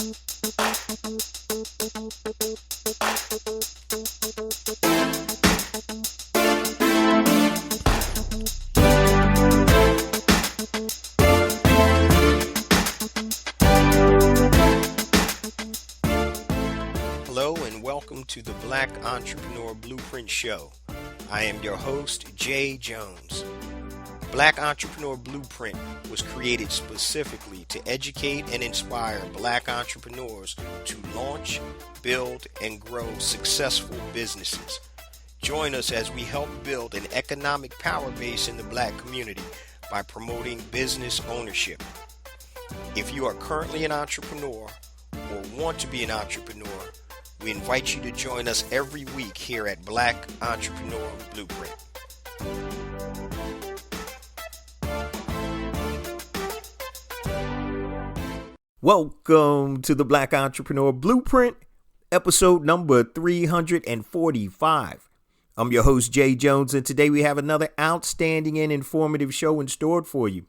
Hello and welcome to the Black Entrepreneur Blueprint Show. I am your host, Jay Jones. Black Entrepreneur Blueprint was created specifically to educate and inspire Black entrepreneurs to launch, build, and grow successful businesses. Join us as we help build an economic power base in the Black community by promoting business ownership. If you are currently an entrepreneur or want to be an entrepreneur, we invite you to join us every week here at Black Entrepreneur Blueprint. Welcome to the Black Entrepreneur Blueprint, episode number 345. I'm your host, Jay Jones, and today we have another outstanding and informative show in store for you.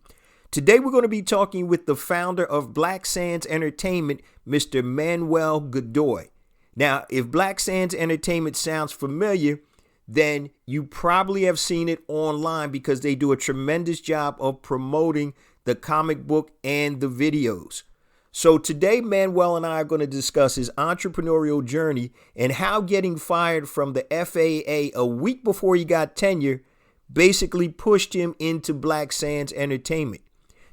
Today we're going to be talking with the founder of Black Sands Entertainment, Mr. Manuel Godoy. Now, if Black Sands Entertainment sounds familiar, then you probably have seen it online because they do a tremendous job of promoting the comic book and the videos. So today, Manuel and I are going to discuss his entrepreneurial journey and how getting fired from the FAA a week before he got tenure basically pushed him into Black Sands Entertainment.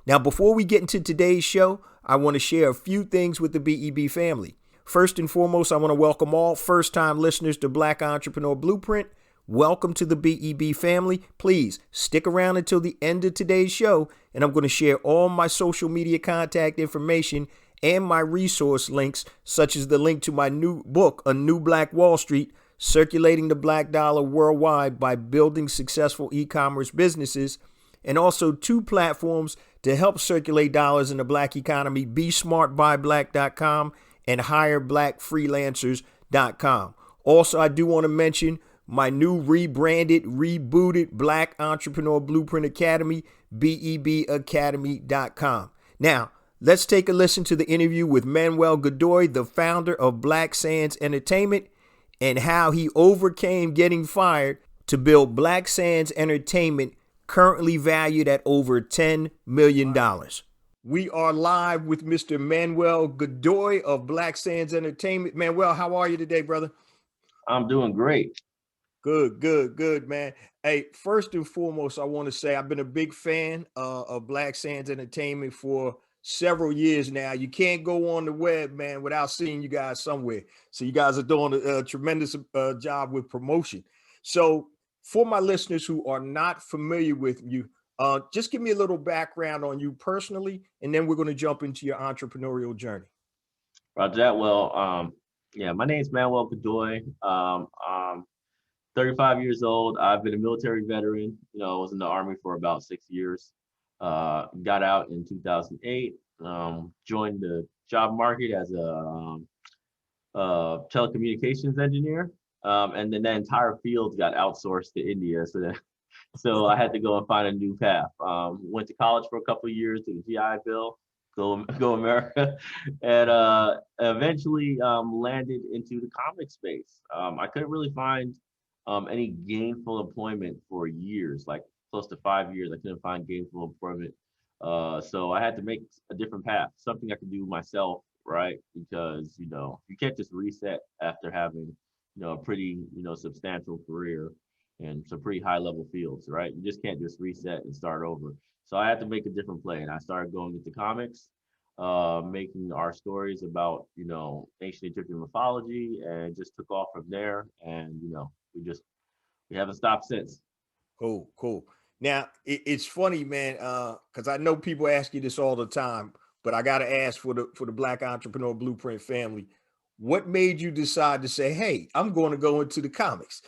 Now, before we get into today's show, I want to share a few things with the BEB family. First and foremost, I want to welcome all first-time listeners to Black Entrepreneur Blueprint. Welcome to the BEB family. Please stick around until the end of today's show, and I'm going to share all my social media contact information and my resource links, such as the link to my new book, A New Black Wall Street, Circulating the Black Dollar Worldwide by Building Successful E-Commerce Businesses, and also 2 platforms to help circulate dollars in the Black economy, BeSmartByBlack.com and HireBlackFreelancers.com. Also, I do want to mention my new rebranded, rebooted Black Entrepreneur Blueprint Academy, BEBacademy.com. Now, let's take a listen to the interview with Manuel Godoy, the founder of Black Sands Entertainment, and how he overcame getting fired to build Black Sands Entertainment, currently valued at over $10 million. We are live with Mr. Manuel Godoy of Black Sands Entertainment. Manuel, how are you today, brother? I'm doing great. Good, man. Hey, first and foremost, I want to say I've been a big fan of Black Sands Entertainment for several years now. You can't go on the web, man, without seeing you guys somewhere. So you guys are doing a tremendous job with promotion. So for my listeners who are not familiar with you, just give me a little background on you personally, and then we're going to jump into your entrepreneurial journey. Roger that. Well, my name is Manuel Godoy. I'm 35 years old. I've been a military veteran. I was in the Army for about 6 years. Got out in 2008. Joined the job market as a telecommunications engineer. And then that entire field got outsourced to India. So I had to go and find a new path. Went to college for a couple of years, did the GI Bill, go America, and eventually landed into the comic space. I couldn't really find any gainful employment for years, like close to 5 years. I couldn't find gainful employment. So I had to make a different path, something I could do myself, right? Because, you can't just reset after having, a pretty, substantial career and some pretty high level fields, right? You just can't just reset and start over. So I had to make a different play, and I started going into comics, making our stories about, ancient Egyptian mythology, and just took off from there. And, we haven't stopped since. Cool. Now, it's funny, man, because I know people ask you this all the time, but I got to ask for the Black Entrepreneur Blueprint family. What made you decide to say, hey, I'm going to go into the comics?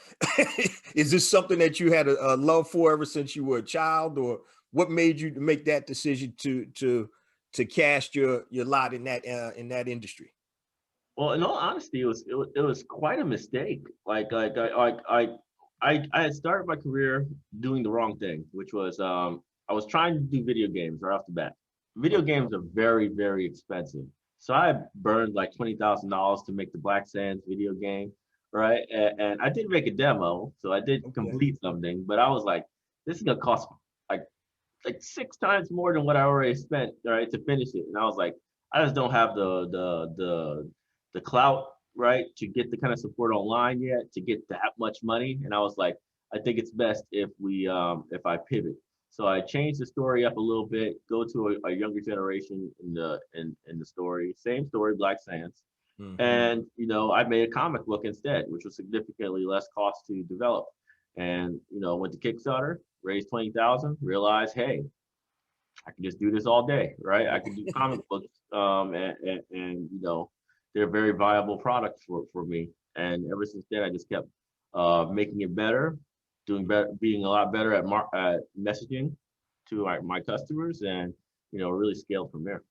Is this something that you had a love for ever since you were a child, or what made you make that decision to cast your lot in that industry? Well, in all honesty, it was quite a mistake. I had started my career doing the wrong thing, which was I was trying to do video games right off the bat. Video games are very, very expensive. So I burned like $20,000 to make the Black Sands video game, right? And I did make a demo, so I did Okay. complete something, but I was like, this is gonna cost like like 6 times more than what I already spent, right, to finish it. And I was like, I just don't have the clout, right, to get the kind of support online yet to get that much money. And I was like, I think it's best if I pivot. So I changed the story up a little bit, go to a younger generation in the story, same story, Black Sands. Hmm. And I made a comic book instead, which was significantly less cost to develop. And went to Kickstarter, raised 20,000, realized, hey, I can just do this all day, right? I can do comic books, and they're a very viable product for me. And ever since then, I just kept making it better, doing better, being a lot better at messaging to my customers, and really scaled from there.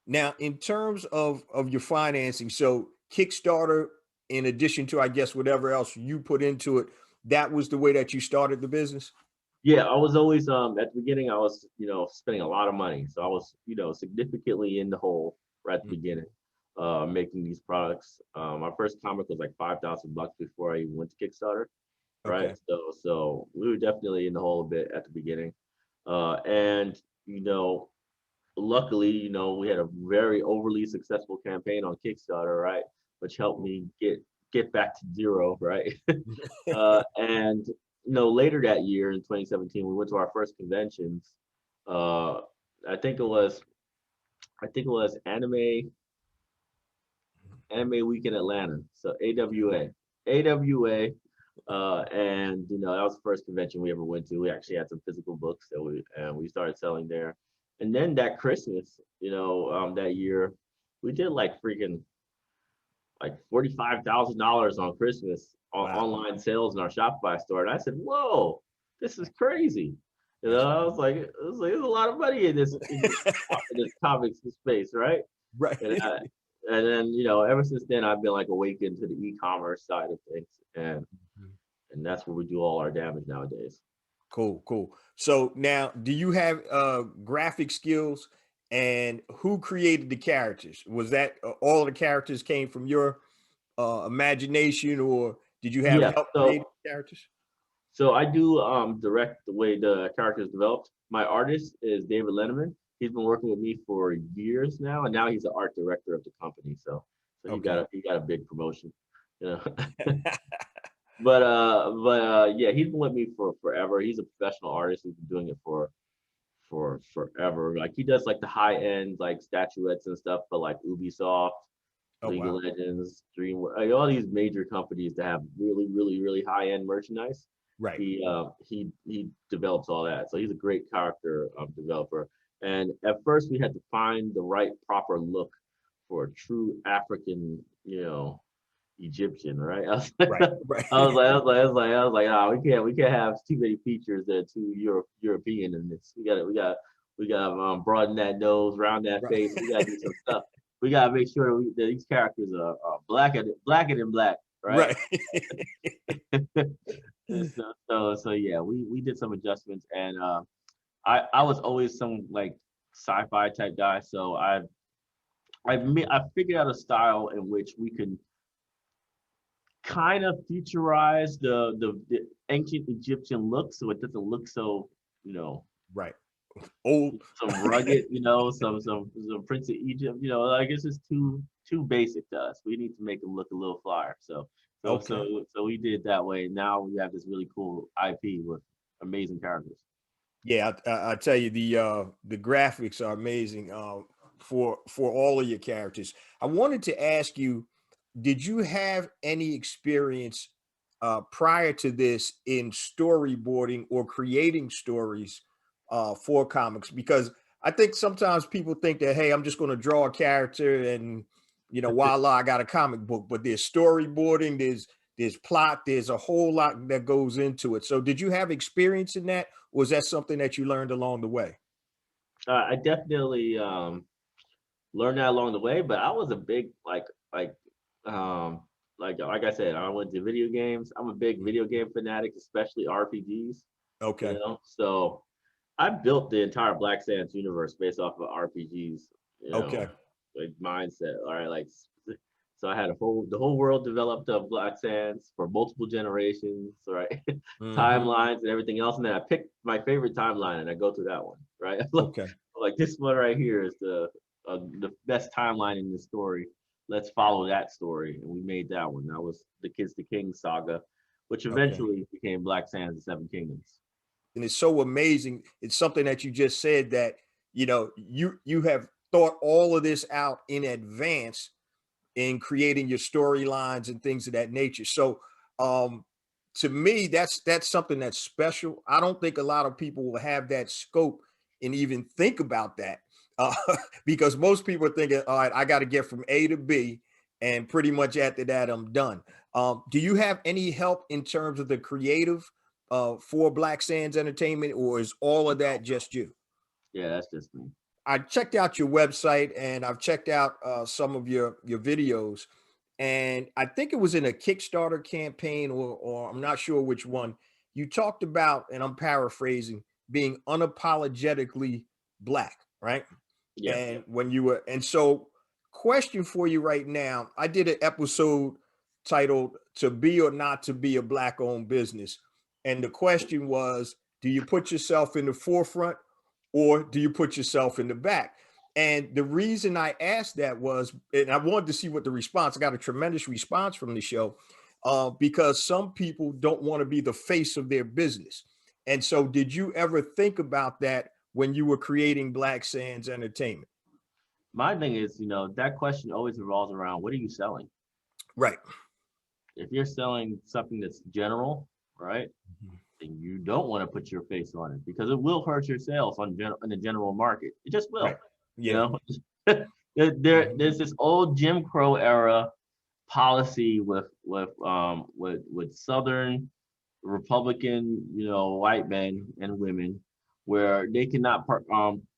Now, in terms of your financing, so Kickstarter, in addition to I guess whatever else you put into it, that was the way that you started the business. Yeah, I was always at the beginning. I was spending a lot of money, so I was significantly in the hole right at the beginning, making these products. My first comic was like $5,000 before I even went to Kickstarter, right? Okay. So we were definitely in the hole a bit at the beginning, and you know luckily we had a very overly successful campaign on Kickstarter, right, which helped me get back to zero, right? And later that year in 2017, we went to our first conventions. Uh, I think it was Anime Week in Atlanta, so AWA, and that was the first convention we ever went to. We actually had some physical books that we started selling there, and then that Christmas, that year, we did like freaking like $45,000 on Christmas on Wow, online sales in our Shopify store. And I said, "Whoa, this is crazy." that's I was like, there's a lot of money in this comics space, right? right. And and then ever since then, I've been like awakened to the e-commerce side of things, and that's where we do all our damage nowadays. Cool, cool. So now, do you have graphic skills? And who created the characters? Was that all the characters came from your imagination, or did you have Yeah. help creating So the characters? so I do direct the way the characters developed. My artist is David Lenneman. He's been working with me for years now, and now he's the art director of the company. So Okay. he got a big promotion, you know. But yeah, he's been with me for forever. He's a professional artist. He's been doing it for forever. Like he does like the high end like statuettes and stuff for like Ubisoft, Oh League of wow. Legends, Dream, like all these major companies that have really high end merchandise. Right. He develops all that. So he's a great character developer. And at first we had to find the right proper look for a true African, Egyptian, right? Right. Right. Ah, we can't have too many features that are too European in this. We got broaden that nose, round that Right. face. We gotta do some stuff. We gotta make sure that these characters are blacker than black, right? Right. So yeah, we did some adjustments, and I was always some like sci-fi type guy, so I figured out a style in which we can kind of futurize the ancient Egyptian look, so it doesn't look so you know Right. Old. some rugged, some Prince of Egypt, like it's just too basic to us. We need to make him look a little flyer. Okay. So we did it that way. Now we have this really cool IP with amazing characters. Yeah, I tell you, the graphics are amazing for all of your characters. I wanted to ask you, did you have any experience prior to this in storyboarding or creating stories for comics? Because I think sometimes people think that, hey, I'm just going to draw a character and voila, I got a comic book. But there's storyboarding, there's plot, there's a whole lot that goes into it. So did you have experience in that? Or was that something that you learned along the way? I definitely learned that along the way, but I was a big um like I said, I went to video games. I'm a big Mm. video game fanatic, especially RPGs. Okay. So I built the entire Black Sands universe based off of RPGs. You Okay. know, like mindset. All right, like so I had the whole world developed of black sands for multiple generations, right? Mm-hmm. Timelines and everything else, and then I picked my favorite timeline and I go through that one, right? Okay. Like this one right here is the best timeline in the story. Let's follow that story, and we made that one. That was the Kids to Kings saga, which Okay. eventually became Black Sands and Seven Kingdoms. And it's so amazing. It's something that you just said that, you have thought all of this out in advance in creating your storylines and things of that nature. So, um, to me, that's something that's special. I don't think a lot of people will have that scope and even think about that, uh, because most people are thinking, all right, I got to get from A to B, and pretty much after that, I'm done. Do you have any help in terms of the creative for Black Sands Entertainment, or is all of that just you? Yeah, that's just me. I checked out your website and I've checked out some of your videos, and I think it was in a Kickstarter campaign, or I'm not sure which one. You talked about, and I'm paraphrasing, being unapologetically black, right? Yeah. And when you were, and so, question for you right now. I did an episode titled "To Be or Not to Be a Black-Owned Business," and the question was, do you put yourself in the forefront, or do you put yourself in the back? And the reason I asked that was, and I wanted to see what the response, I got a tremendous response from the show, because some people don't want to be the face of their business. And so, did you ever think about that when you were creating Black Sands Entertainment? My thing is, that question always revolves around what are you selling? Right. If you're selling something that's general, right, Mhm. then you don't want to put your face on it because it will hurt your sales in the general market. It just Right. will. You Yeah. know, there's this old Jim Crow era policy with Southern Republican, white men and women, where they cannot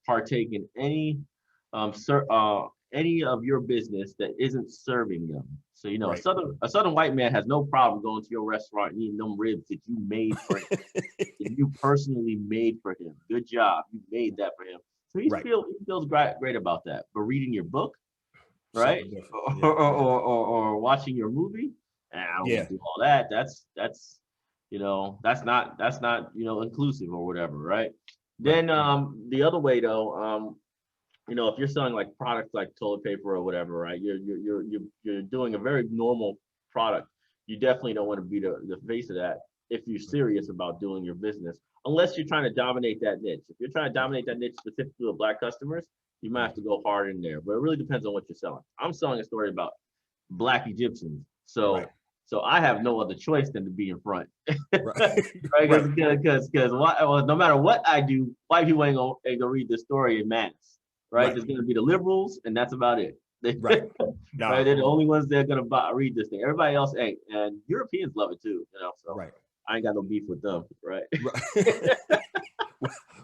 partake in any of your business that isn't serving them. So Right. a southern white man has no problem going to your restaurant and eating them ribs that you made for him, that you personally made for him. Good job, you made that for him. So Right. he feels great about that. But reading your book, right, Something different. or Yeah. watching your movie, I don't want Yeah. to do all that. That's not inclusive or whatever, right? Right. Then the other way though, if you're selling like products like toilet paper or whatever, right? You're doing a very normal product. You definitely don't want to be the face of that if you're serious about doing your business, unless you're trying to dominate that niche. If you're trying to dominate that niche specifically with black customers, you might have to go hard in there. But it really depends on what you're selling. I'm selling a story about black Egyptians, Right. so I have no other choice than to be in front, Right. right? Right. Because no matter what I do, white people ain't gonna read the story in mass, right? Right. There's gonna be the liberals, and that's about it. Right. Right? Nah. They're the only ones that are gonna read this thing. Everybody else ain't, and Europeans love it too, So Right. I ain't got no beef with them, right? Right.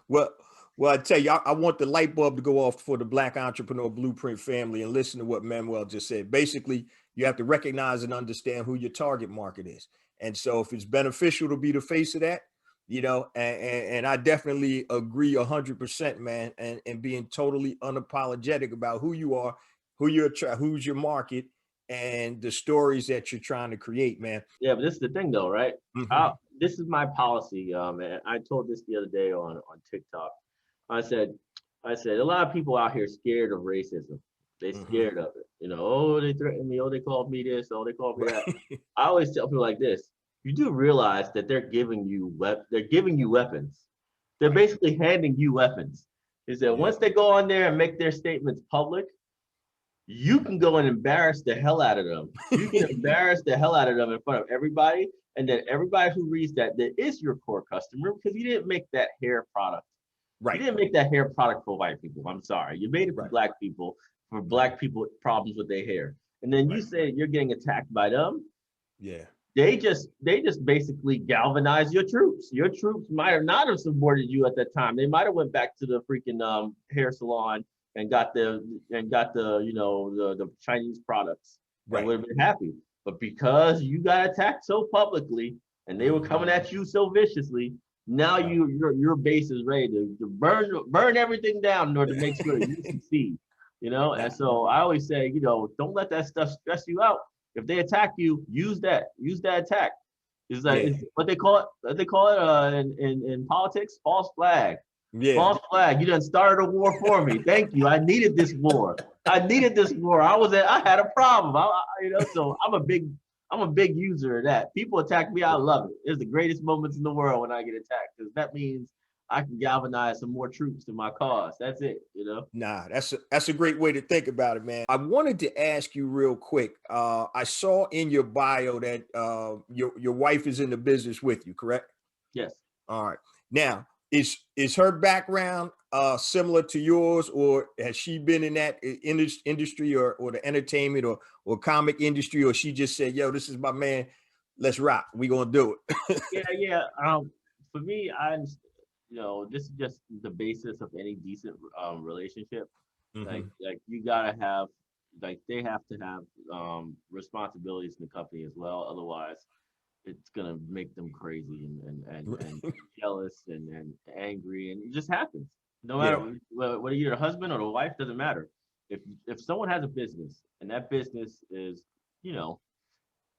well, well, I tell you, I want the light bulb to go off for the Black Entrepreneur Blueprint family and listen to what Manuel just said. Basically, you have to recognize and understand who your target market is. And so if it's beneficial to be the face of that, and I definitely agree 100%, man, and being totally unapologetic about who you are, who's your market, and the stories that you're trying to create, man. Yeah, but this is the thing though, right? Mhm. This is my policy, and I told this the other day on TikTok. I said, a lot of people out here scared of racism. They Mhm. scared of it. Oh, they threatened me. Oh, they called me this. Oh, they called me that. Right. I always tell people like this: you do realize that they're giving you weapons. They're Right. basically handing you weapons. Is that Yeah. once they go on there and make their statements public, you can go and embarrass the hell out of them. You can embarrass the hell out of them in front of everybody, and then everybody who reads that is your core customer because you didn't make that hair product. You Right. didn't make that hair product for white people. I'm sorry. You made it for Right. black people, for Right. black people problems with their hair. And then you Right. say you're getting attacked by them. Yeah. They just basically galvanize your troops. Your troops might have not have supported you at that time. They might have went back to the freaking hair salon and got the Chinese products and Right. would have been happy. But because you got attacked so publicly and they were coming Mhm. at you so viciously, now Right. your base is ready to burn everything down in order to make sure you succeed. And so I always say, don't let that stuff stress you out. If they attack you, use that attack. It's what they call it. What they call it in politics, false flag. Yeah. False flag. You done started a war for me. Thank you. I needed this war. I had a problem. So I'm a big user of that. People attack me. I love it. It's the greatest moments in the world when I get attacked, because that means I can galvanize some more troops to my cause. That's it. Nah, that's a great way to think about it, man. I wanted to ask you real quick. I saw in your bio that your wife is in the business with you, correct? Yes. All right. Now, is her background similar to yours, or has she been in that industry or the entertainment or comic industry, or she just said, "Yo, this is my man. Let's rock. We gonna do it." Yeah. For me, this is just the basis of any decent relationship. Mhm. Like you gotta have, like they have to have responsibilities in the company as well. Otherwise, it's gonna make them crazy and jealous and angry, and it just happens. No Yeah. matter whether you're the husband or the wife, doesn't matter. If someone has a business and that business is, you know,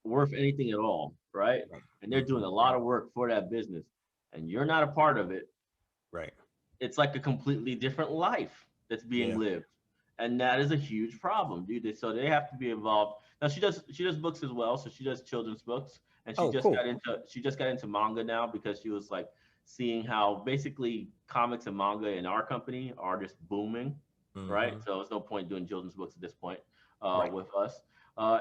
worth anything at all, right? Right. And they're doing a lot of work for that business, and you're not a part of it, Right. it's like a completely different life that's being Yeah. lived, and that is a huge problem, dude. So they have to be involved. Now she does books as well, so she does children's books, and Oh, cool. she just got into manga now because she was like seeing how basically comics and manga in our company are just booming, right? Hmm. So there's no point doing children's books at this point Right. with us.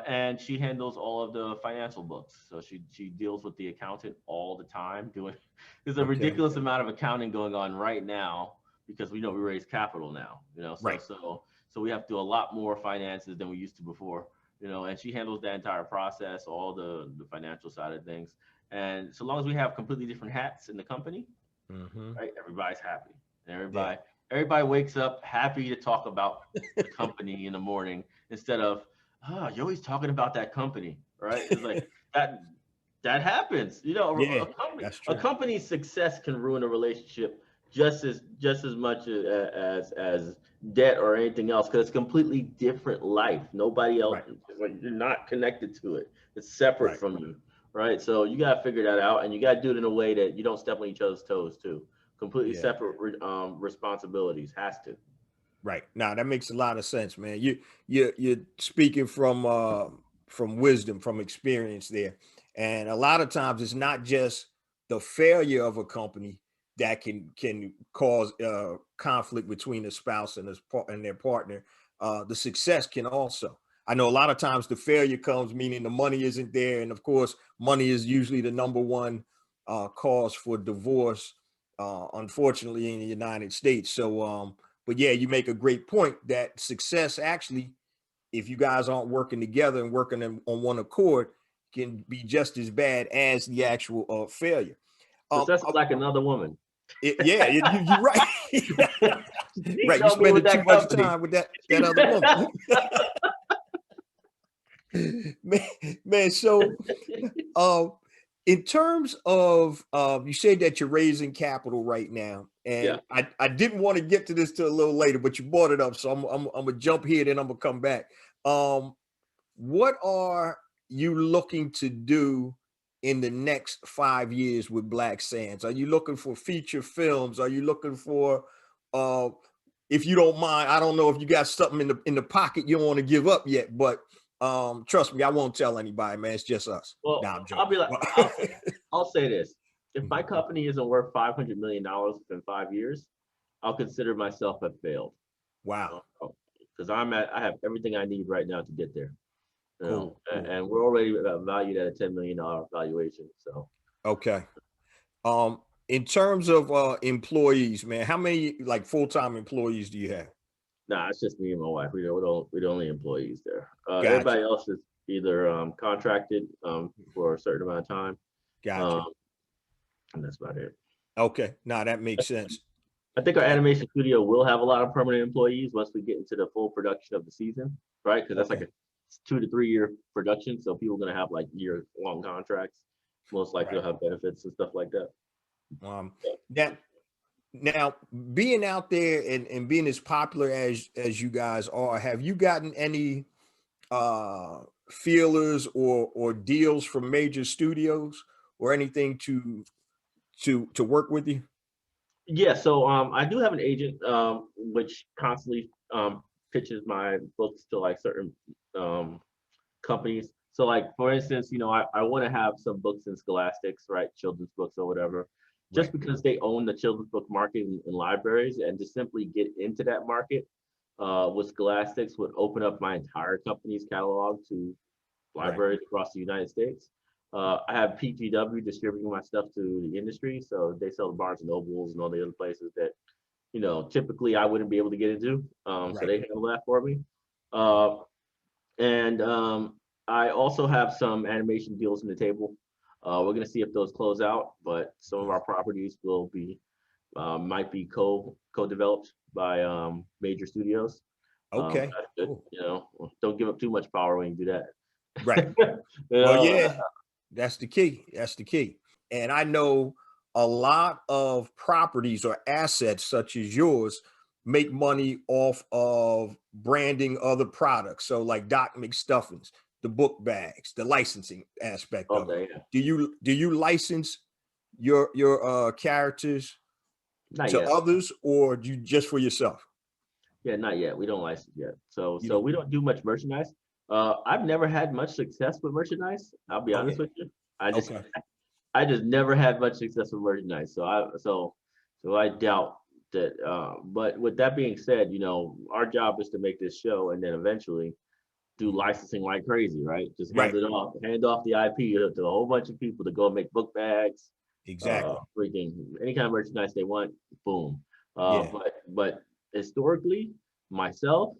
And she handles all of the financial books, so she deals with the accountant all the time, doing there's a Okay. ridiculous amount of accounting going on right now because we know we raise capital now, Right. so we have to do a lot more finances than we used to before, and she handles that entire process, all the financial side of things. And so long as we have completely different hats in the company, Hmm. right, everybody's happy. And Yeah. everybody wakes up happy to talk about the company in the morning instead of, oh, you're always talking about that company, right? It's like that that happens. Yeah. That's A true. company's success can ruin a relationship just as much as debt or anything else, because it's a completely different life. Nobody else, Right. like, you're not connected to it. It's separate Right. from you, right? So you gotta figure that out, and you gotta do it in a way that you don't step on each other's toes too. Completely Yeah. separate responsibilities. Has to. Right. Now that makes a lot of sense, man. You're speaking from wisdom, from experience there. And a lot of times it's not just the failure of a company that can cause conflict between a spouse and and their partner. The success can also. I know a lot of times the failure comes meaning the money isn't there, and of course, money is usually the number one cause for divorce, unfortunately, in the United States. So, but yeah, you make a great point that success actually, if you guys aren't working together and working on one accord, can be just as bad as the actual failure. Success is Uh, like another woman. yeah, you're right. Cheating Right, you on me with spending too that much company. time with that other woman. man, man. So, uh, in terms of you said that you're raising capital right now, Yeah. and I didn't want to get to this till a little later, but you brought it up, so I'm gonna jump here, then I'm gonna come back. Um, what are you looking to do in the next 5 years with Black Sands? Are you looking for feature films? Are you looking for uh if you don't mind, I don't know if you got something in the pocket you don't want to give up yet, but trust me, I won't tell anybody, man. It's just us. Well, Nah, I'm I'll joking. be like, I'll say this: if my Mhm. company isn't worth $500 million within 5 years, I'll consider myself have failed. Wow. Because I have everything I need right now to get there. Cool, cool. And we're already valued at a $10 million valuation. So Okay. In terms of employees, man, how many like full-time employees do you have? nah, it's just me and my wife. We're the only employees there. Gotcha. Everybody else is either contracted for a certain amount of time, Gotcha. um, and that's about it. Okay. Now that makes sense. I think our That animation studio will have a lot of permanent employees once we get into the full production of the season, right? Because that's like okay. a 2 to 3 year production, so people are gonna have like year-long contracts. Most likely, Right. they'll have benefits and stuff like that. Um, that Now, being out there and being as popular as you guys are, have you gotten any feelers or deals from major studios or anything to work with you? Yeah, so I do have an agent which constantly pitches my books to like certain um, companies. So like for instance, I want to have some books in Scholastics, right? Children's books or whatever, just Right. because they own the children's book market in libraries, and to simply get into that market with Scholastics would open up my entire company's catalog to Right. libraries across the United States. I have PGW distributing my stuff to the industry, so they sell to Barnes and Nobles and all the other places that typically I wouldn't be able to get into. So Right. they handle that for me. Uh, and I also have some animation deals on the table. We're gonna see if those close out, but some of our properties will be might be co-developed by major studios. Okay. That's good. Cool. Don't give up too much power when you do Right. that. you Well, know, yeah, that's the key. That's the key. And I know a lot of properties or assets such as yours make money off of branding other products. So like Doc McStuffins, the book bags, the licensing aspect of it. okay, yeah. Do you license your characters Not to yet. others or do you just for yourself? Yeah, not yet. We don't license yet. So You so don't. we don't do much merchandise. I've never had much success with merchandise. I'll be Oh honest yeah. with you. I just Okay. I just never had much success with merchandise. So I doubt that. But with that being said, our job is to make this show and then eventually do Mhm. licensing like crazy, right? Just Right. hand off the IP to a whole bunch of people to go make book bags, Exactly. freaking any kind of merchandise they want, boom. Yeah. But historically, myself,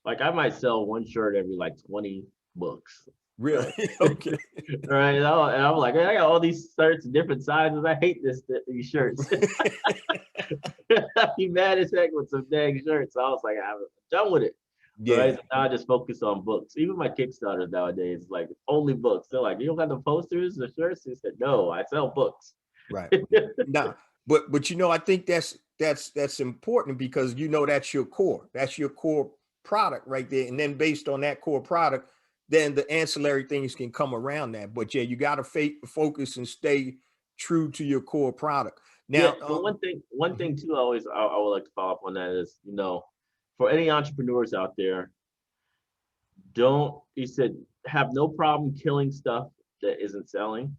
like I might sell one shirt every like 20 books. Really? Right. Okay. Right. And I'm like, I got all these shirts in different sizes. I hate these shirts. I'd be mad as heck with some dang shirts. So I was like, I'm done with it. Right. Yeah. So now I just focus on books. Even my Kickstarters nowadays, like only books. They're like, you don't got the posters, the shirts? They said, no, I sell books. Right. Now, but I think that's important because that's your core. That's your core product right there. And then based on that core product, then the ancillary things can come around that. But yeah, you got to focus and stay true to your core product. Yeah, Now, but one mhm, thing too, I would like to follow up on that is, for any entrepreneurs out there, don't he said have no problem killing stuff that isn't selling.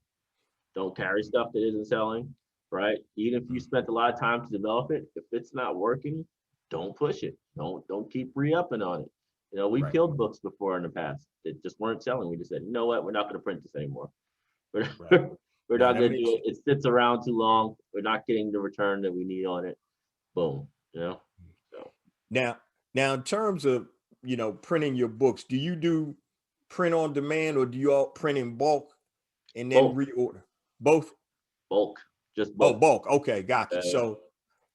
Don't carry stuff that isn't selling, right? Even if you mhm, spent a lot of time to develop it, if it's not working, don't push it. Don't keep re-upping on it. We've right, killed books before in the past that just weren't selling. We just said, you know what, we're not going to print this anymore. We're right. we're Now not that going to do makes it. It sits around too long. We're not getting the return that we need on it. Boom. So now now in terms of printing your books, do you do print on demand or do you all print in bulk and then both reorder? Both? bulk, just Oh, bulk. bulk. Okay, gotcha. Uh,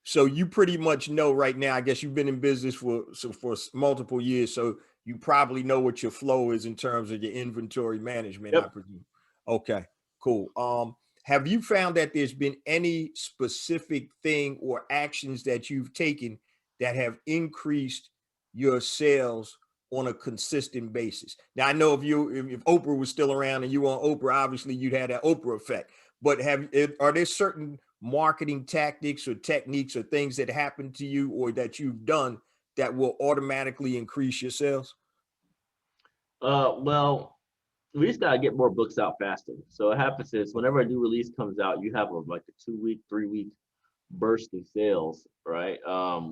So you pretty much know right now. I guess you've been in business for multiple years, so you probably know what your flow is in terms of your inventory management, I yep. presume. Okay, cool. Have you found that there's been any specific thing or actions that you've taken that have increased your sales on a consistent basis? Now I know if Oprah was still around and you were on Oprah, obviously you'd have that Oprah effect. But are there certain marketing tactics or techniques or things that happen to you or that you've done that will automatically increase your sales? Well, we just gotta get more books out faster. So what happens is Okay. whenever a new release comes out, you have like a 2 week, 3 week burst of sales, right?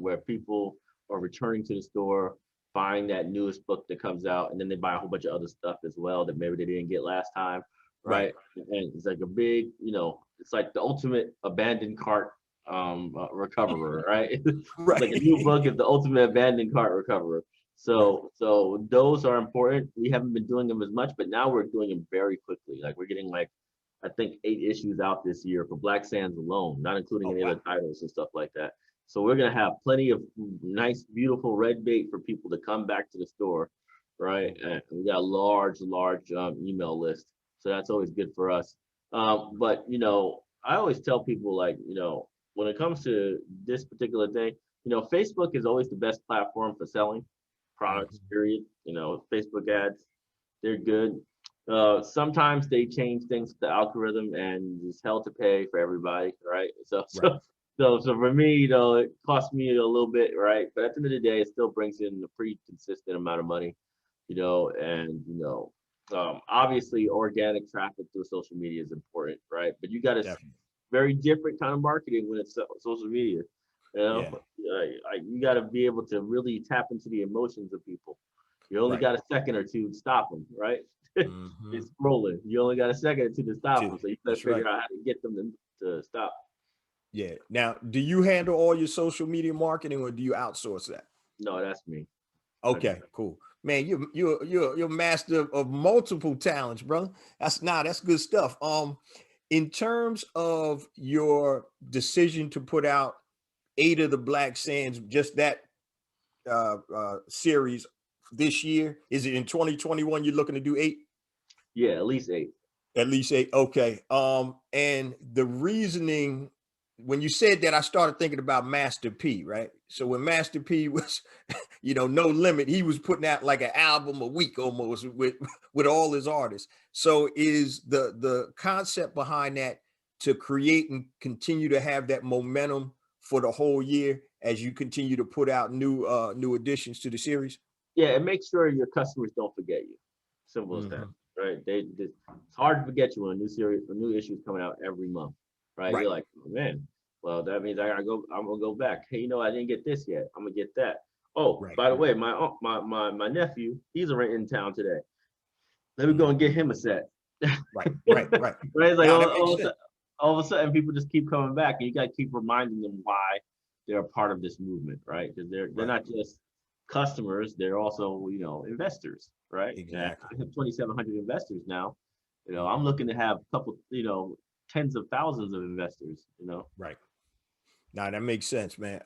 Where people are returning to the store, buying that newest book that comes out, and then they buy a whole bunch of other stuff as well that maybe they didn't get last time, Right. right? And it's like a big, it's like the ultimate abandoned cart recoverer, right? It's like a new Right. book is the ultimate abandoned cart recoverer. Right. So those are important. We haven't been doing them as much, but now we're doing them very quickly. Like we're getting like I think 8 issues out this year for Black Sands alone, not including Oh any wow. other titles and stuff like that. So we're gonna have plenty of nice, beautiful red bait for people to come back to the store, right? And we got a large email list, so that's always good for us. But I always tell people like, when it comes to this particular thing, Facebook is always the best platform for selling products, Mhm. period. Facebook ads, they're good. Sometimes they change things to the algorithm and it's hell to pay for everybody, right? So, Right. so, so for me, it costs me a little bit, right? But at the end of the day, it still brings in a pretty consistent amount of money, and obviously organic traffic through social media is important, right? But you got to Definitely. very different kind of marketing when it's social media. Yeah. You got to be able to really tap into the emotions of people. You only Right. got a second or two to stop them, right? Hmm. It's scrolling. You only got a second or two to stop them, so you got to That's figure right. out how to get them to stop. Yeah. Now, do you handle all your social media marketing or do you outsource that? No, that's me. I do Okay, cool. Man, you're a master of multiple talents, brother. That's good stuff. In terms of your decision to put out Eight of the Black Sands, just that series this year, is it in 2021 you're looking to do eight? Yeah, at least 8. At least eight. Okay. And the reasoning when you said that, I started thinking about Master P, right? So when Master P was, no limit, he was putting out like an album a week almost with all his artists. So is the concept behind that to create and continue to have that momentum for the whole year as you continue to put out new additions to the series? Yeah, and make sure your customers don't forget you. Simple as that, Hmm. right? It's hard to forget you when a new series, a new issue is coming out every month, right? Right. You're like, oh, man, well, that means I gotta go. I'm gonna go back. Hey, I didn't get this yet. I'm gonna get that. Oh, Right. by the way, my nephew, he's in town today. Let me go and get him a set. Right. Right. Right. Right? It's like Now that makes sense. all of a sudden, people just keep coming back, and you got to keep reminding them why they're a part of this movement, right? Because they're Right. not just customers; they're also investors, right? And Exactly. I have 2,700 investors now. I'm looking to have a couple, tens of thousands of investors. Right. Now that makes sense, man.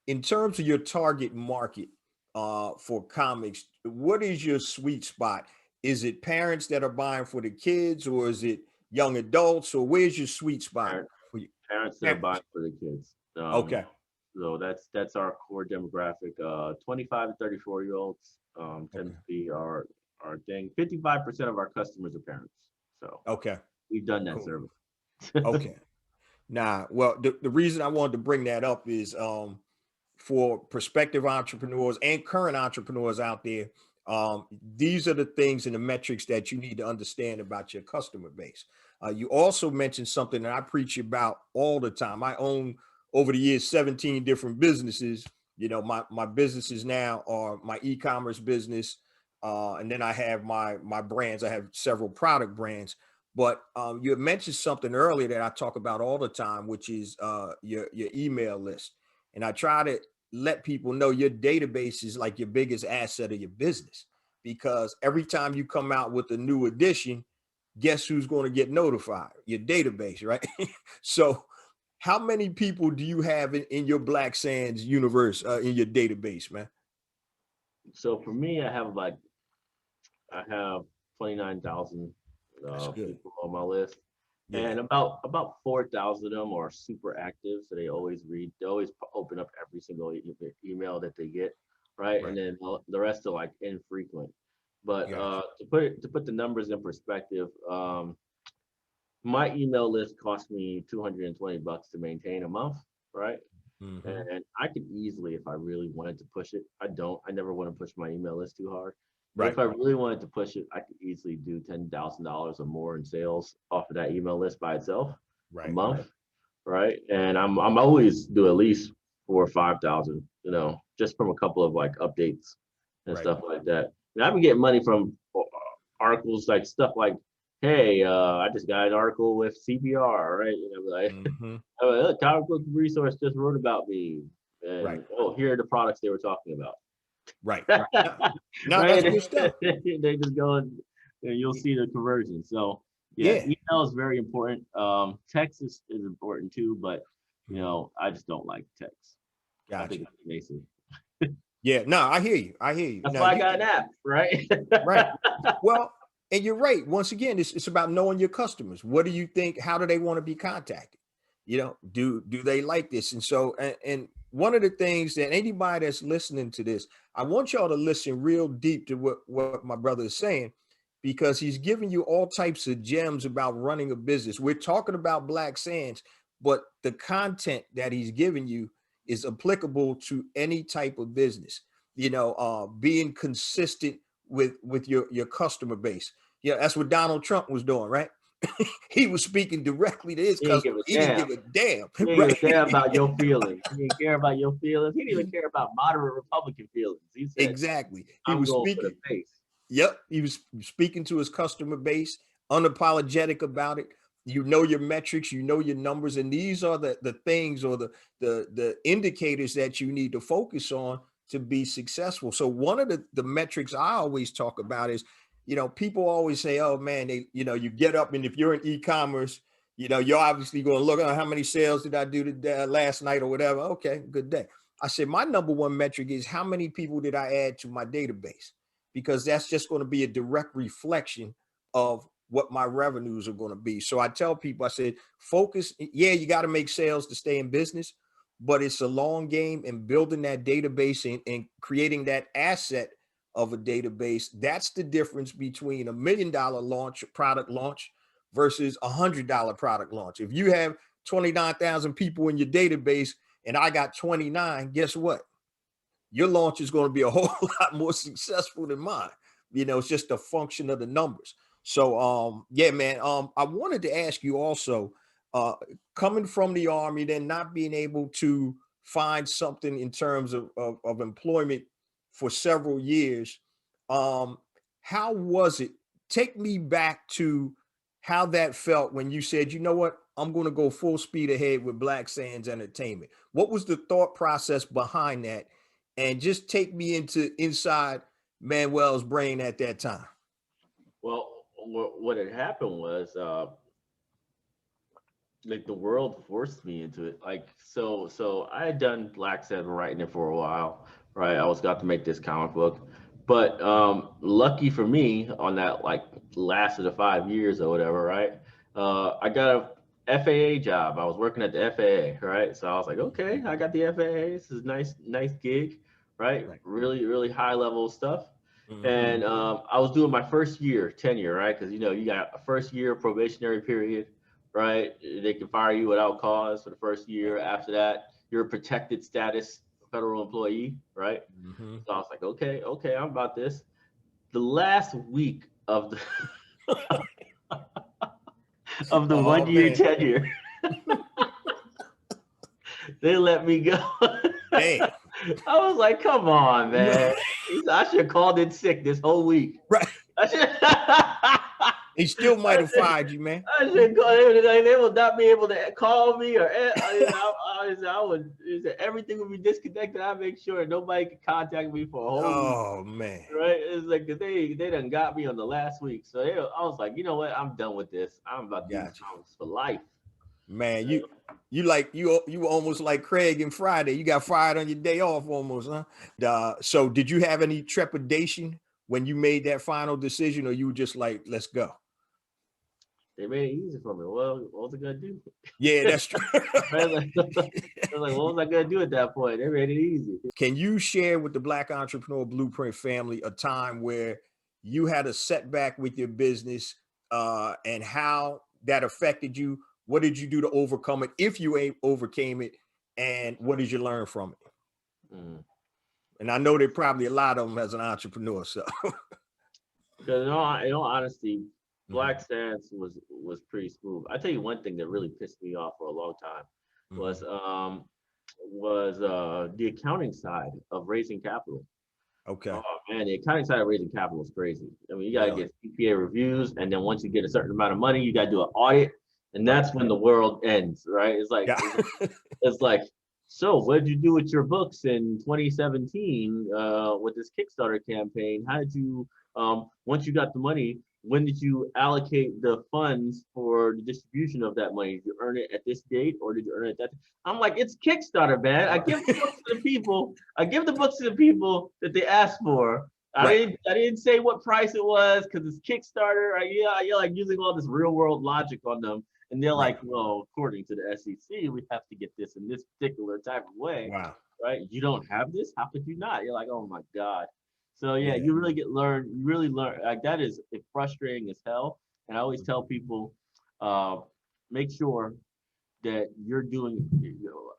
In terms of your target market for comics, what is your sweet spot? Is it parents that are buying for the kids, or is it young adults, or where's your sweet spot Parents, for you? parents that are buying Parents. for the kids. Okay. So that's our core demographic. 25 to 34 year olds tends Okay. to be our thing. 55% of our customers are parents. So Okay. we've done that Cool. service. Okay. Now, well, the reason I wanted to bring that up is for prospective entrepreneurs and current entrepreneurs out there, these are the things and the metrics that you need to understand about your customer base. You also mentioned something that I preach about all the time. I own over the years 17 different businesses. My businesses now are my e-commerce business, and then I have my brands. I have several product brands. But you had mentioned something earlier that I talk about all the time, which is your email list. And I try to let people know your database is like your biggest asset of your business, because every time you come out with a new edition, guess who's going to get notified? Your database, right? So how many people do you have in your Black Sands universe, in your database, man? So for me, I have 29,000 That's good. people on my list, Yeah. and about 4,000 of them are super active. So they always read, they always open up every single email that they get, right? And Right. then the rest are like infrequent. But Gotcha. to put the numbers in perspective, my email list cost me $220 to maintain a month, right? Hmm. And I could easily, if I really wanted to push it, I don't. I never want to push my email list too hard. But if Right. I really wanted to push it, I could easily do $10,000 or more in sales off of that email list by itself a Right. month, right? And I'm always do at least 4 or 5,000, just from a couple of like updates and Right. stuff like that. And I've been getting money from articles like stuff like, hey, I just got an article with CPR, right? Like, Hmm. look, comic book resource just wrote about me, Right. and oh, here are the products they were talking about. Right. No, no, that's Right? good stuff. They just go and you'll see the conversion. So yeah, Yeah. email is very important. Text is important too, but Mhm. I just don't like text. I think Gotcha. it's invasive. Yeah. No, I hear you. I hear you. That's Now why I you got an app, right? right. Well, and you're right. Once again, it's about knowing your customers. What do you think? How do they want to be contacted? Do they like this? And so, and one of the things that anybody that's listening to this, I want y'all to listen real deep to what my brother is saying, because he's giving you all types of gems about running a business. We're talking about Black Sands, but the content that he's giving you is applicable to any type of business. Being consistent with your customer base. That's what Donald Trump was doing, right? He was speaking directly to his He didn't give customer. a He didn't damn. give a damn, He didn't give right? a damn about your feelings. He didn't care about your feelings. He didn't even care about moderate Republican feelings. He said, Exactly. He I'm was going for the speaking. base. Yep, he was speaking to his customer base, unapologetic about it. You know your metrics, you know your numbers, and these are the things, or the indicators that you need to focus on to be successful. So one of the metrics I always talk about is, people always say, oh man, you get up, and if you're in e-commerce, you're obviously going to look at how many sales did I do today, last night or whatever. Okay, good day. I said my number one metric is how many people did I add to my database, because that's just going to be a direct reflection of what my revenues are going to be. So I tell people, I said, focus. Yeah, you got to make sales to stay in business, but it's a long game, and building that database and creating that asset of a database. That's the difference between $1 million product launch versus $100 product launch. If you have 29,000 people in your database and I got 29, guess what? Your launch is going to be a whole lot more successful than mine. It's just a function of the numbers. So, yeah, man, I wanted to ask you also, uh, coming from the Army, then not being able to find something in terms of employment for several years, um, how was it? Take me back to how that felt when you said, you know what, I'm going to go full speed ahead with Black Sands Entertainment. What was the thought process behind that? And just take me inside Manuel's brain at that time. Well, what had happened was, like the world forced me into it. Like so I had done Black Seven writing it for a while, right? I was got to make this comic book. But lucky for me, on that like last of the 5 years or whatever, right? I got a FAA job. I was working at the FAA, right? So I was like, okay, I got the FAA. This is nice gig, right? Right. Really high level stuff. Mm-hmm. And I was doing my first year tenure, right? Because you got a first year probationary period, right? They can fire you without cause for the first year. After that, you're a protected status federal employee, right? Mm-hmm. So I was like, okay, I'm about this. The last week of the of the Oh 1 year man. tenure, they let me go. Damn. I was like, come on, man. I should have called in sick this whole week. Right. I should, He still might have I should, fired you, man. I should call. They will not be able to call me, or I would. Everything would be disconnected. I make sure nobody could contact me for a whole week. Oh man. Right? It's like they done got me on the last week. So I was like, you know what? I'm done with this. I'm about to do Gotcha. comics for life. Man, you were almost like Craig and Friday. You got fired on your day off almost, huh? So did you have any trepidation when you made that final decision, or you were just like, let's go? They made it easy for me. Well, what was I gonna do? Yeah, that's true. I was like, what was I gonna do at that point? They made it easy. Can you share with the Black Entrepreneur Blueprint family a time where you had a setback with your business, and how that affected you? What did you do to overcome it, if you overcame it, and what did you learn from it? Mm. And I know there probably a lot of them as an entrepreneur. So, Because in all honesty, Mhm, Black Sands was pretty smooth. I tell you one thing that really pissed me off for a long time was mhm. the accounting side of raising capital. Okay, Oh man, the accounting side of raising capital is crazy. I mean, you gotta really, get CPA reviews, and then once you get a certain amount of money, you gotta do an audit, and right? that's when the world ends, right? Yeah. It's like, so what did you do with your books in 2017 with this Kickstarter campaign? How did you, once you got the money, when did you allocate the funds for the distribution of that money? Did you earn it at this date, or did you earn it at that? I'm like, it's Kickstarter, man. I give the books to the people. I give the books to the people that they asked for. Right. I didn't say what price it was because it's Kickstarter. Yeah, you're like using all this real world logic on them. And they're Right. like, well, according to the SEC, we have to get this in this particular type of way, Wow. right? You don't have this? How could you not? You're like, oh my God. So yeah, Yeah. you really learn. Like that is frustrating as hell. And I always tell people, uh, make sure that you're doing,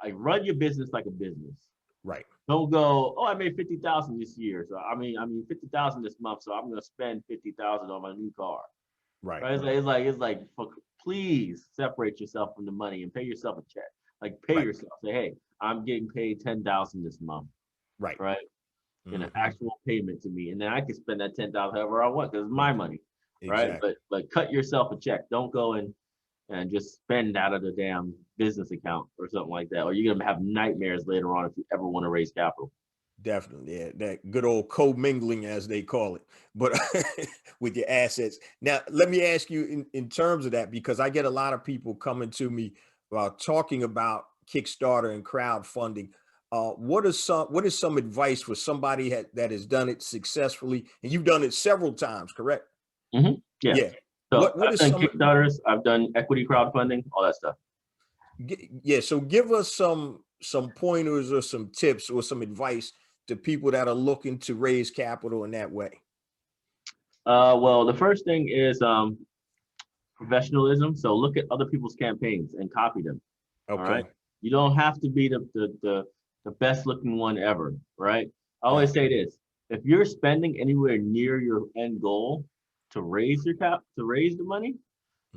like run your business like a business. Right. Don't go, oh, I made 50,000 this year. So I mean 50,000 this month. So I'm gonna spend 50,000 on my new car. Right. Right? It's like please separate yourself from the money and pay yourself a check. Like pay Right. yourself. Say, hey, I'm getting paid 10,000 this month, Right. right? In an Mhm. actual payment to me, and then I can spend that 10,000 however I want because it's my Right. money, right? Exactly. But cut yourself a check. Don't go and just spend out of the damn business account or something like that, or you're gonna have nightmares later on if you ever want to raise capital. Definitely. Yeah. That good old commingling, as they call it, but with your assets. Now, let me ask you in terms of that, because I get a lot of people coming to me talking about Kickstarter and crowdfunding. What is some advice for somebody that has done it successfully? And you've done it several times, correct? Yeah. Yeah. So What I've is done some Kickstarters, I've done equity crowdfunding, all that stuff. Yeah, so give us some pointers or some tips or some advice to people that are looking to raise capital in that way. Well, the first thing is professionalism. So look at other people's campaigns and copy them. All right. Okay. You don't have to be the best looking one ever, right? I Yeah. always say this: if you're spending anywhere near your end goal to raise to raise the money,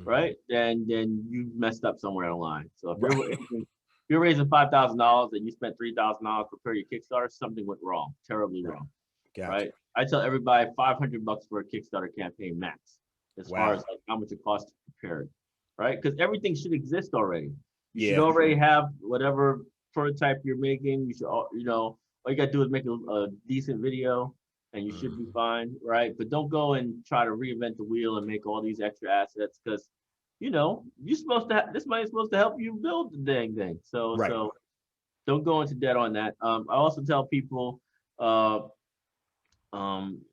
Mhm. right? Then you messed up somewhere in the line. So Right. if you're raising $5,000 and you spent $3,000 to prepare your Kickstarter, something went wrong, terribly Right. wrong, Gotcha. right? I tell everybody $500 for a Kickstarter campaign max, as far Wow. as like how much it costs to prepare it, right? Because everything should exist already. You should Yeah. already have whatever prototype you're making. You should, all you gotta do is make a decent video, and you should be Mhm. fine, right? But don't go and try to reinvent the wheel and make all these extra assets because you're supposed to this money is supposed to help you build the dang thing. So Right. so don't go into debt on that. I also tell people, uh, um,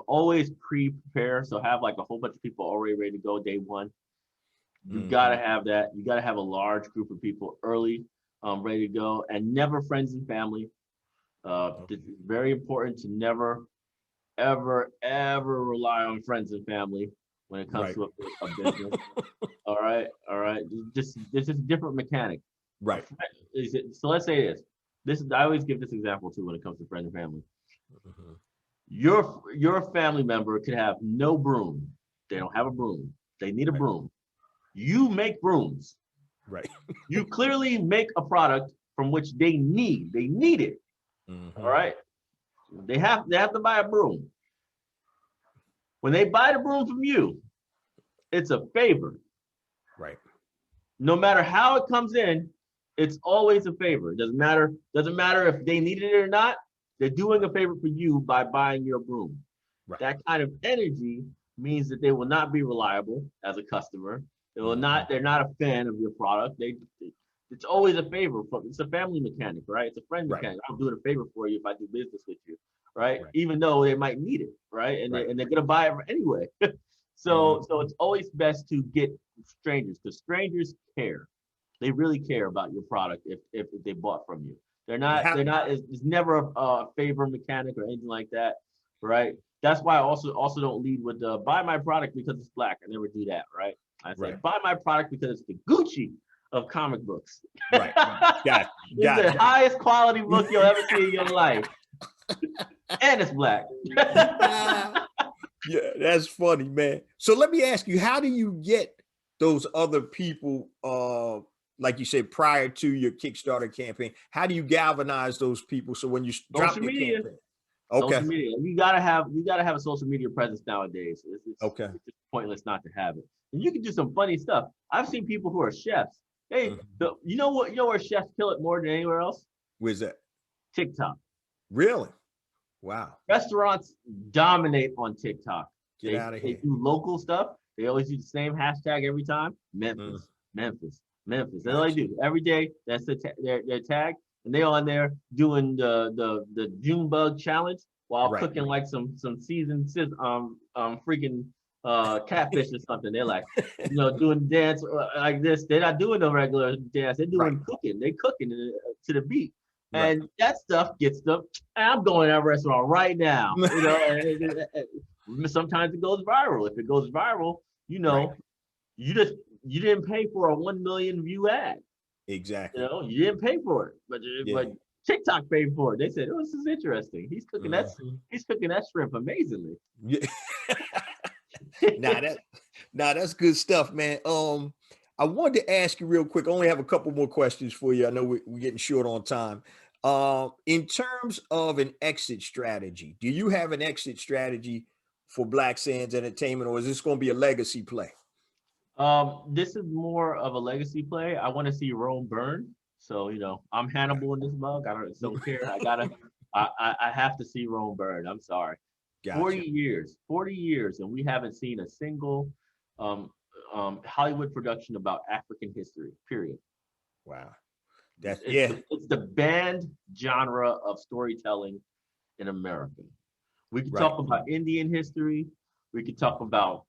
always pre-prepare. So have like a whole bunch of people already ready to go day one. You gotta Mhm. have that. You gotta have a large group of people early, ready to go, and never friends and family. It's Okay. very important to never, ever, ever rely on friends and family when it comes Right. to a business. All right. This is a different mechanic. Right. So let's say this. I always give this example too when it comes to friends and family. Mhm. Your family member could have no broom. They don't have a broom. They need a Right. broom. You make brooms. Right. You clearly make a product from which they need. They need it. All Mhm. right. They have to buy a broom. When they buy the broom from you, it's a favor. Right. No matter how it comes in, it's always a favor. Doesn't matter if they need it or not. They're doing a favor for you by buying your broom. Right. That kind of energy means that they will not be reliable as a customer. They will Mhm. not. They're not a fan of your product. It's always a favor. It's a family mechanic, right? It's a friend Right. mechanic. I'm doing a favor for you if I do business with you, right? Right. Even though they might need it, right? And Right. they're gonna buy it anyway. Mhm. So it's always best to get strangers because strangers care. They really care about your product if they bought from you. They're And not how they're not it's never a favor mechanic or anything like that, right? That's why I also don't lead with buy my product because it's black. I never do that, right? I say right. buy my product because it's the Gucci of comic books. Right. Gotcha. It's the Gotcha. highest quality book you'll ever see in your life, and it's black. Yeah, that's funny, man. So let me ask you, how do you get those other people, like you said, prior to your Kickstarter campaign? How do you galvanize those people so when you drop Social your media. campaign? Okay. Social media. You gotta have a social media presence nowadays. Okay. It's just pointless not to have it. And you can do some funny stuff. I've seen people who are chefs. Hey, Mhm. you know what? You know where chefs kill it more than anywhere else? Where's that? TikTok. Really? Wow. Restaurants dominate on TikTok. Get They out of they here. do local stuff. They always use the same hashtag every time. Mm, Memphis, Memphis, Memphis. That's all they gotcha. do every day. That's their tag, and they on there doing the June bug challenge while Right. cooking like some seasoned freaking catfish or something. They're like, doing dance like this. They're not doing no regular dance. They're Right. doing cooking. They cooking to the beat, Right. and that stuff gets them. I'm going to that restaurant right now. Sometimes it goes viral. If it goes viral, Right. you didn't pay for a 1 million view ad. Exactly. You didn't pay for it, Yeah. but TikTok paid for it. They said, "Oh, this is interesting. He's cooking Mhm. he's cooking that shrimp amazingly." Yeah. Nah, that's good stuff, man. I wanted to ask you real quick. I only have a couple more questions for you. I know we're getting short on time. In terms of an exit strategy, do you have an exit strategy for Black Sands Entertainment, or is this going to be a legacy play? This is more of a legacy play. I want to see Rome burn. So, I'm Hannibal in this mug. I don't care. I have to see Rome burn. I'm sorry. Gotcha. 40 years, and we haven't seen a single um, Hollywood production about African history, period. Wow. It's, That's it's, yeah. the, it's the banned genre of storytelling in America. We could Right. talk about Indian history. We could talk about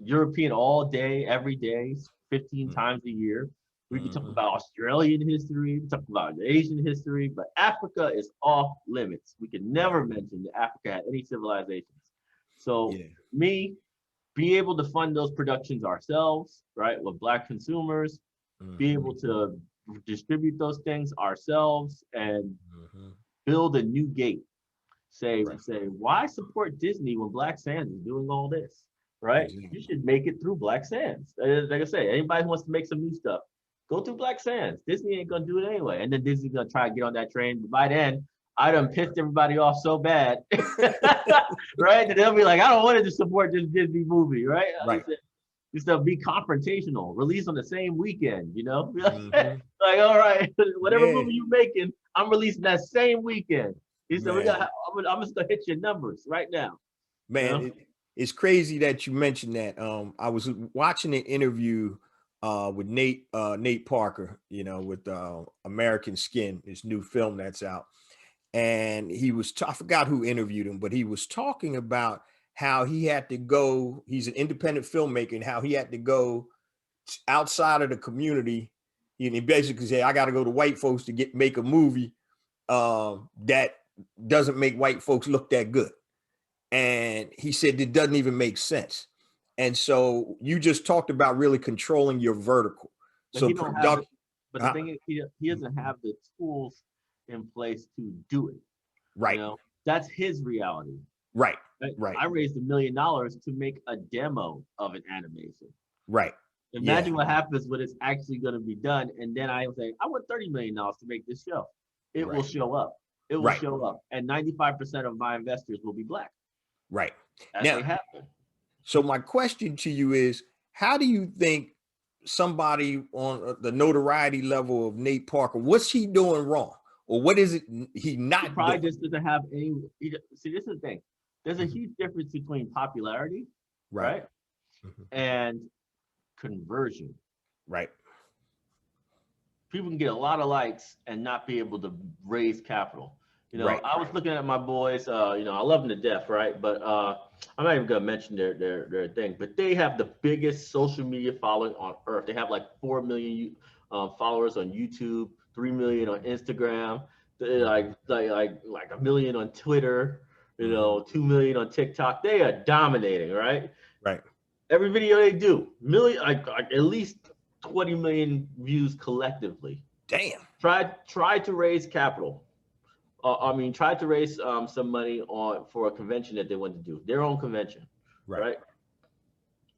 European all day, every day, 15 times a year. We could talk Mm-hmm. about Australian history. We could talk about Asian history, but Africa is off limits. We could Right. never mention that Africa had any civilizations. So, Yeah. me, be able to fund those productions ourselves, right, with Black consumers, be Mm-hmm. able to distribute those things ourselves and Mm-hmm. build a new gate. Right. Say, why support Disney when Black Sands is doing all this? Right? Exactly. You should make it through Black Sands. Like I say, anybody who wants to make some new stuff, go through Black Sands. Disney ain't gonna do it anyway. And then Disney's gonna try to get on that train. But by then, I done pissed everybody off so bad, right? That they'll be like, I don't want to just support this Disney movie, right? Right. Just to be confrontational, release on the same weekend, Mm-hmm. like, all right, whatever Yeah, movie you making, I'm releasing that same weekend. He said, man. I'm just gonna hit your numbers right now. You Man, know? it's crazy that you mentioned that. I was watching an interview with Nate Parker, with American Skin, this new film that's out. And I forgot who interviewed him, but he was talking about how he had to go, he's an independent filmmaker, and how he had to go outside of the community. He basically said, I got to go to white folks to make a movie that doesn't make white folks look that good. And he said it doesn't even make sense. And so you just talked about really controlling your vertical. But So he don't have it. production, But the thing is, he doesn't have the tools in place to do it. right, That's his reality. right, right, I raised $1 million to make a demo of an animation. right. Imagine what happens when it's actually going to be done. And then I say, I want $30 million to make this show. It will show up. It will show up. And 95% of my investors will be Black. Right. As Now, they happen. so my question to you is, how do you think somebody on the notoriety level of Nate Parker, what's he doing wrong? Or what is it he not He probably doing? just doesn't have any. See, this is the thing. There's a huge difference between popularity, right? And conversion. Right. People can get a lot of likes and not be able to raise capital. Right. I was looking at my boys. I love them to death, right? But I'm not even gonna mention their thing. But they have the biggest social media following on earth. They have like 4 million followers on YouTube, 3 million on Instagram, like 1 million on Twitter. 2 million on TikTok. They are dominating, right? Right. Every video they do, like at least 20 million views collectively. Damn. Try to raise capital. Tried to raise some money for a convention that they want to do, their own convention, right?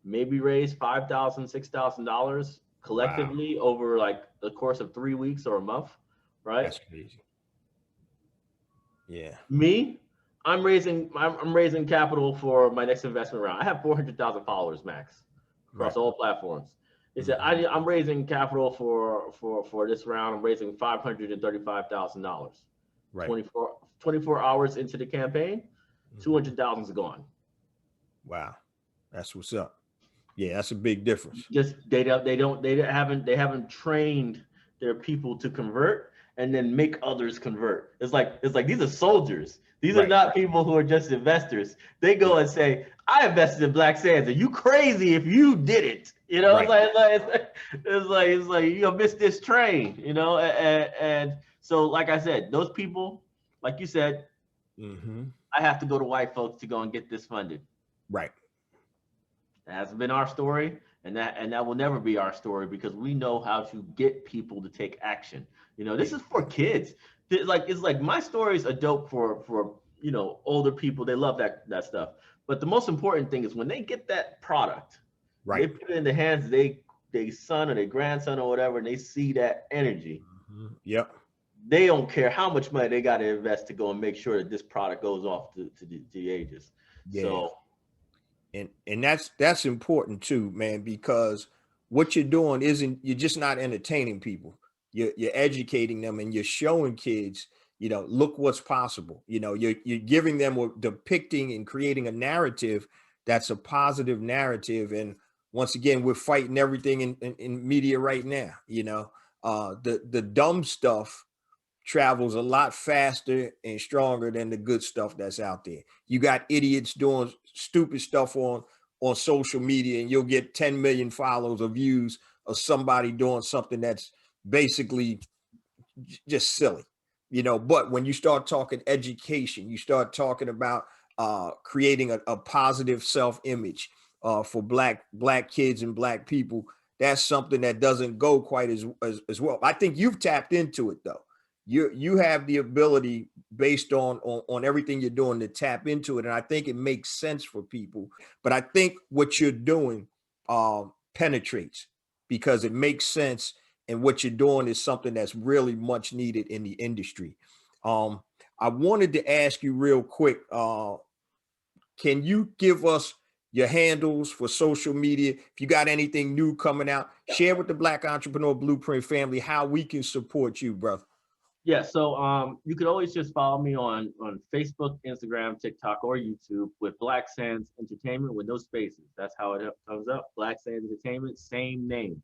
Maybe raise $5,000, $6,000 collectively over like the course of 3 weeks or a month, right? That's crazy. Yeah. Me, I'm raising capital for my next investment round. I have 400,000 followers max across all platforms. They said I'm raising capital for this round. I'm raising $535,000. Right. 24 hours into the campaign, 200,000 is gone. Wow, that's what's up. Yeah, that's a big difference. Just they haven't trained their people to convert and then make others convert. It's like these are soldiers. These are not people who are just investors. They go and say, I invested in Black Sands. Are you crazy if you did it? You know, Right. it's like you'll miss this train. You know, and so like I said, those people, like you said, Mm-hmm. I have to go to white folks to go and get this funded. Right. That hasn't been our story, and that will never be our story because we know how to get people to take action. You know, this is for kids. It's like my stories are dope for older people. They love that stuff. But the most important thing is when they get that product, they Right. put it in the hands of their son or their grandson or whatever, and they see that energy. Yep. They don't care how much money they got to invest to go and make sure that this product goes off to the ages. Yeah. So And that's important too, man, because what you're doing isn't, you're just not entertaining people. You're educating them, and you're showing kids, look what's possible. You're giving them, or depicting and creating a narrative that's a positive narrative. And once again, we're fighting everything in media right now. The dumb stuff travels a lot faster and stronger than the good stuff that's out there. You got idiots doing stupid stuff on social media, and you'll get 10 million follows or views of somebody doing something that's basically just silly. But when you start talking education, you start talking about creating a positive self-image for black kids and black people. That's something that doesn't go quite as well. I think you've tapped into it though. You have the ability, based on everything you're doing, to tap into it, and I think it makes sense for people. But I think what you're doing penetrates, because it makes sense, and what you're doing is something that's really much needed in the industry. Um, I wanted to ask you real quick, can you give us your handles for social media? If you got anything new coming out, share with the Black Entrepreneur Blueprint family how we can support you, brother. yeah, so you could always just follow me on Facebook, Instagram, TikTok, or YouTube with Black Sands Entertainment with no spaces. That's how it comes up. Black Sands Entertainment, same name.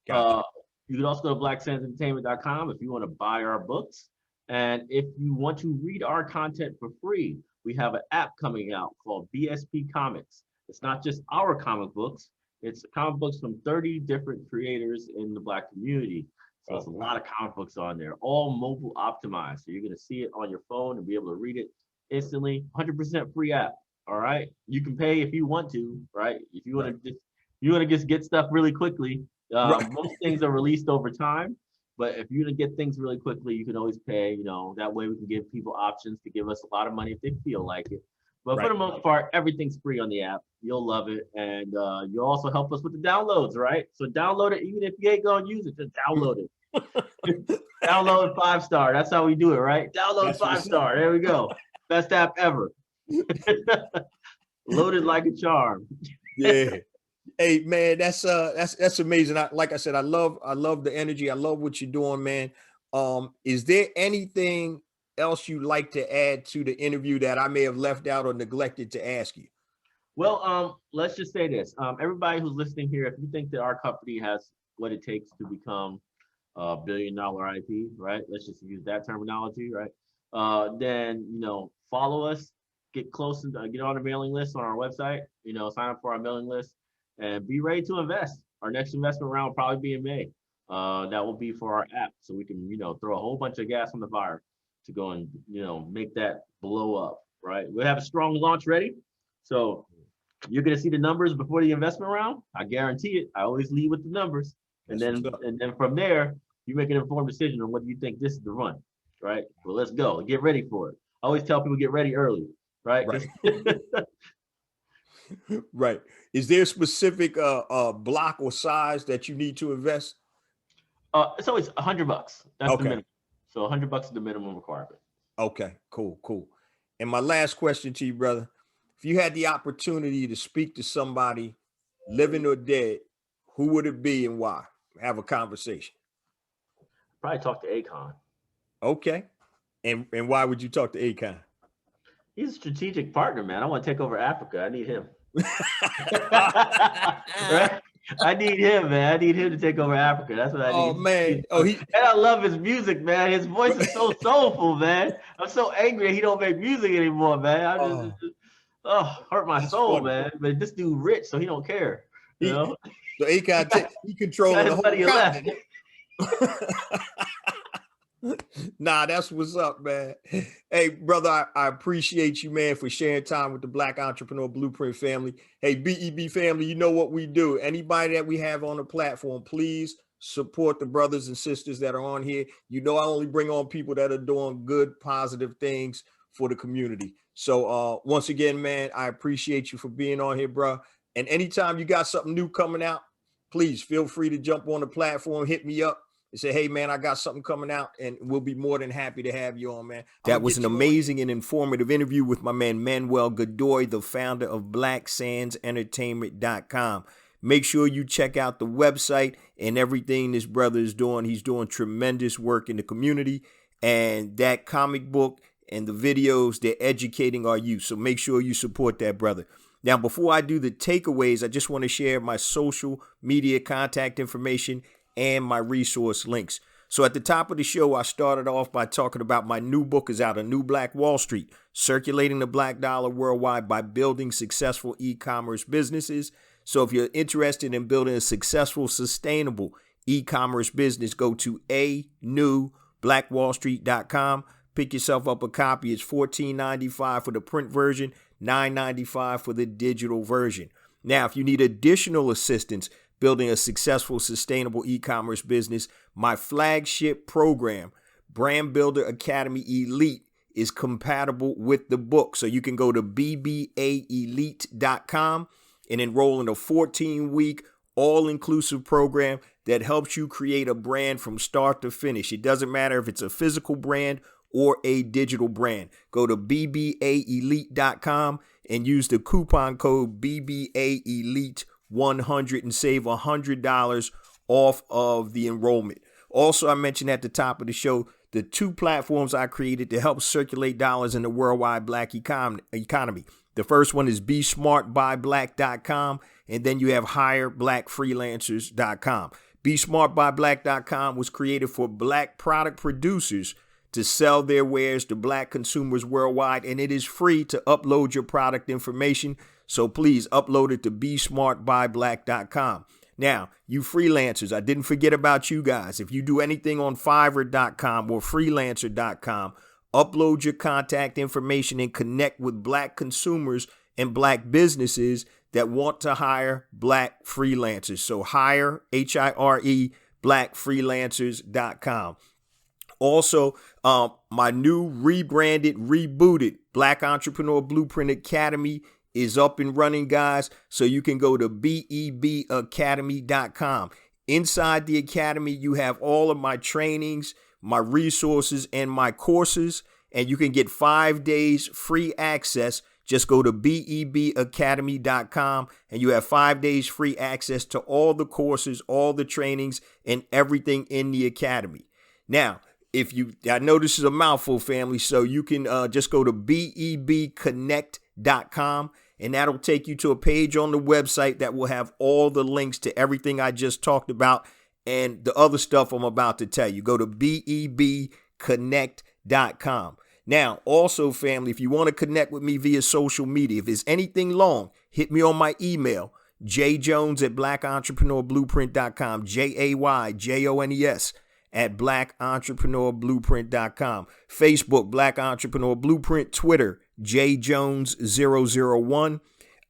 Gotcha. You can also go to blacksandsentertainment.com if you want to buy our books. And if you want to read our content for free, we have an app coming out called BSP Comics. It's not just our comic books, it's comic books from 30 different creators in the Black community. So there's a lot of comic books on there, all mobile optimized. So you're going to see it on your phone and be able to read it instantly. 100% free app. All right. You can pay if you want to, right? If you want to just get stuff really quickly. Most things are released over time, but if you're going to get things really quickly, you can always pay. That way we can give people options to give us a lot of money if they feel like it. But for the most part, everything's free on the app. You'll love it. And you'll also help us with the downloads, right? So download it. Even if you ain't going to use it, just download it. Download 5-star. That's how we do it, right? Download 5-star. There we go. Best app ever. Loaded like a charm. Yeah. Hey man, that's amazing. Like I said, I love the energy. I love what you're doing, man. Is there anything else you'd like to add to the interview that I may have left out or neglected to ask you? Well, let's just say this. Everybody who's listening here, if you think that our company has what it takes to become a $1 billion IP, right? Let's just use that terminology, right? Then, follow us, get close and get on the mailing list on our website, sign up for our mailing list and be ready to invest. Our next investment round will probably be in May. That will be for our app. So we can, throw a whole bunch of gas on the fire to go and, make that blow up, right? We have a strong launch ready. So you're going to see the numbers before the investment round. I guarantee it. I always lead with the numbers. And then from there, you make an informed decision on whether you think this is the run, right? Well, let's go. Get ready for it. I always tell people get ready early, right? Right. Is there a specific block or size that you need to invest? It's always $100. That's the minimum. So $100 is the minimum requirement. Okay, cool. And my last question to you, brother, if you had the opportunity to speak to somebody, living or dead, who would it be and why? Have a conversation. Probably talk to Akon. Okay. And why would you talk to Akon? He's a strategic partner, man. I want to take over Africa. I need him. Right? I need him, man. I need him to take over Africa. That's what I need. Oh, man. And I love his music, man. His voice is so soulful, man. I'm so angry he don't make music anymore, man. Oh, hurt my That's soul, funny. man. But this dude rich, so he don't care. You He, know, so he got he controlling got the his whole money left. continent. Nah, that's what's up, man. Hey, brother, I appreciate you, man, for sharing time with the Black Entrepreneur Blueprint family. Hey, BEB family, you know what we do. Anybody that we have on the platform, please support the brothers and sisters that are on here. You know, I only bring on people that are doing good, positive things for the community. So once again, man, I appreciate you for being on here, bro. And anytime you got something new coming out, please feel free to jump on the platform, hit me up and say, hey, man, I got something coming out, and we'll be more than happy to have you on, man. That was an amazing and informative interview with my man, Manuel Godoy, the founder of BlackSandsEntertainment.com. Make sure you check out the website and everything this brother is doing. He's doing tremendous work in the community, and that comic book and the videos, they're educating our youth. So make sure you support that brother. Now, before I do the takeaways, I just want to share my social media contact information and my resource links. So at the top of the show, I started off by talking about my new book is out, A New Black Wall Street, Circulating the Black Dollar Worldwide by Building Successful E-Commerce Businesses. So if you're interested in building a successful, sustainable e-commerce business, go to anewblackwallstreet.com. Pick yourself up a copy. It's $14.95 for the print version, $9.95 for the digital version. Now, if you need additional assistance building a successful, sustainable e-commerce business, my flagship program, Brand Builder Academy Elite, is compatible with the book. So you can go to bbaelite.com and enroll in a 14-week all-inclusive program that helps you create a brand from start to finish. It doesn't matter if it's a physical brand or a digital brand. Go to bbaelite.com and use the coupon code BBAELITE100 and save $100 off of the enrollment. Also, I mentioned at the top of the show the two platforms I created to help circulate dollars in the worldwide black economy. The first one is BeSmartByBlack.com, and then you have HireBlackFreelancers.com. BeSmartByBlack.com was created for black product producers to sell their wares to black consumers worldwide, and it is free to upload your product information. So please upload it to BeSmartByBlack.com. Now, you freelancers, I didn't forget about you guys. If you do anything on Fiverr.com or Freelancer.com, upload your contact information and connect with black consumers and black businesses that want to hire black freelancers. So hire, H-I-R-E, blackfreelancers.com. Also, my new rebranded, rebooted Black Entrepreneur Blueprint Academy is up and running, guys. So you can go to bebacademy.com. Inside the academy, you have all of my trainings, my resources, and my courses, and you can get 5 days free access. Just go to bebacademy.com and you have 5 days free access to all the courses, all the trainings, and everything in the academy. Now, I know this is a mouthful, family, so you can just go to bebconnect.com and that'll take you to a page on the website that will have all the links to everything I just talked about and the other stuff I'm about to tell you. Go to bebconnect.com. Now, also, family, if you want to connect with me via social media, if there's anything long, hit me on my email, jjones@blackentrepreneurblueprint.com, JAYJONES @blackentrepreneurblueprint.com. Facebook, Black Entrepreneur Blueprint. Twitter, jjones001.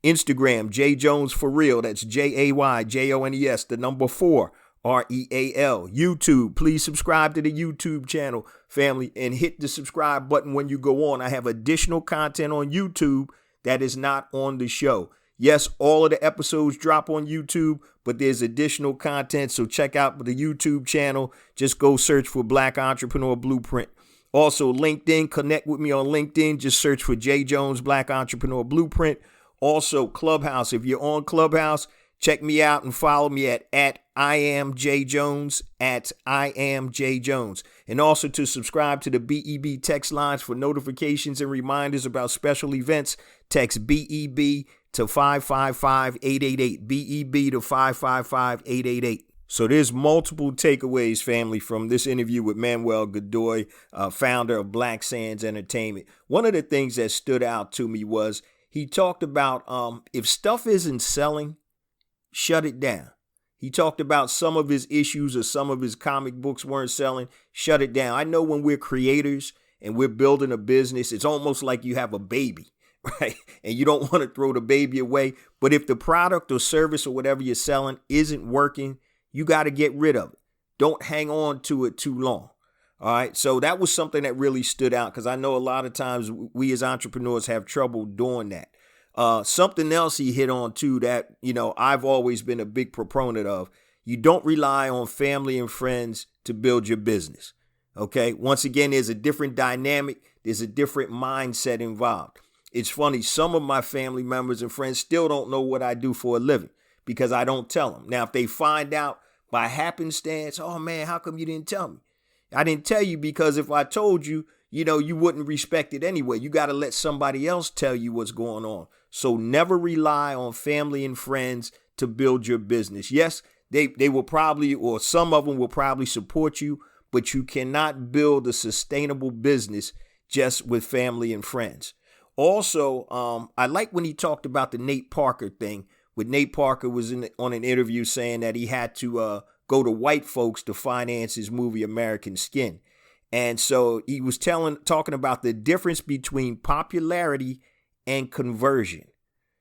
Instagram, jjones4real. That's JAYJONES, the number 4, REAL. YouTube, please subscribe to the YouTube channel, family, and hit the subscribe button when you go on. I have additional content on YouTube that is not on the show. Yes, all of the episodes drop on YouTube, but there's additional content, so check out the YouTube channel. Just go search for Black Entrepreneur Blueprint. Also, LinkedIn, connect with me on LinkedIn. Just search for J. Jones Black Entrepreneur Blueprint. Also, Clubhouse. If you're on Clubhouse, check me out and follow me at IamJJones, @IamJJones. And also to subscribe to the BEB text lines for notifications and reminders about special events. Text BEB to 555-888, BEB to 555-888. So there's multiple takeaways, family, from this interview with Manuel Godoy, founder of Black Sands Entertainment. One of the things that stood out to me was he talked about if stuff isn't selling, shut it down. He talked about some of his issues or some of his comic books weren't selling, shut it down. I know when we're creators and we're building a business, it's almost like you have a baby, right? And you don't want to throw the baby away. But if the product or service or whatever you're selling isn't working, you got to get rid of it. Don't hang on to it too long. All right. So that was something that really stood out because I know a lot of times we as entrepreneurs have trouble doing that. Something else he hit on too that, I've always been a big proponent of. You don't rely on family and friends to build your business. Okay. Once again, there's a different dynamic. There's a different mindset involved. It's funny. Some of my family members and friends still don't know what I do for a living because I don't tell them. Now, if they find out by happenstance, oh man, how come you didn't tell me? I didn't tell you because if I told you, you wouldn't respect it anyway. You got to let somebody else tell you what's going on. So never rely on family and friends to build your business. Yes, they will probably, or some of them will probably support you, but you cannot build a sustainable business just with family and friends. Also, I like when he talked about the Nate Parker thing. When Nate Parker was on an interview saying that he had to go to white folks to finance his movie American Skin. And so he was talking about the difference between popularity and conversion.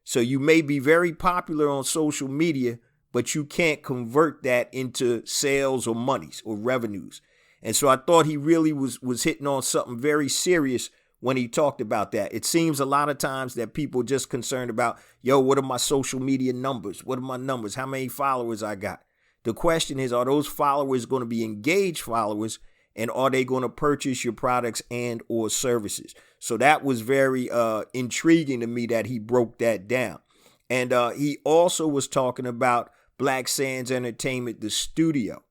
So you may be very popular on social media, but you can't convert that into sales or monies or revenues. And so I thought he really was hitting on something very serious when he talked about that. It seems a lot of times that people are just concerned about, what are my social media numbers? What are my numbers? How many followers I got? The question is, are those followers going to be engaged followers? And are they going to purchase your products and or services? So that was very intriguing to me that he broke that down. And he also was talking about Black Sands Entertainment, the studio.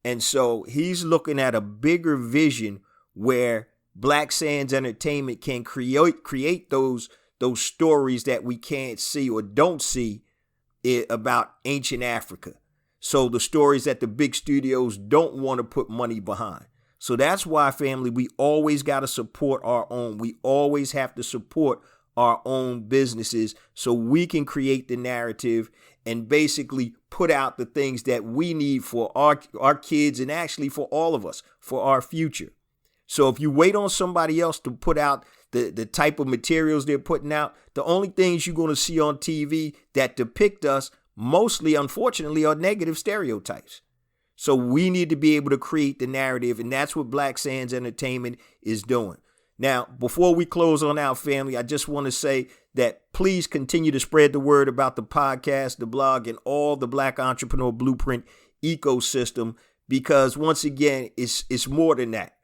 And so he's looking at a bigger vision where Black Sands Entertainment can create those stories that we can't see or don't see about ancient Africa. So the stories that the big studios don't want to put money behind. So that's why, family, we always got to support our own. We always have to support our own businesses so we can create the narrative and basically put out the things that we need for our kids and actually for all of us, for our future. So if you wait on somebody else to put out the type of materials they're putting out, the only things you're going to see on TV that depict us mostly, unfortunately, are negative stereotypes. So we need to be able to create the narrative, and that's what Black Sands Entertainment is doing. Now, before we close on out, family, I just want to say that please continue to spread the word about the podcast, the blog, and all the Black Entrepreneur Blueprint ecosystem, because once again, it's more than that.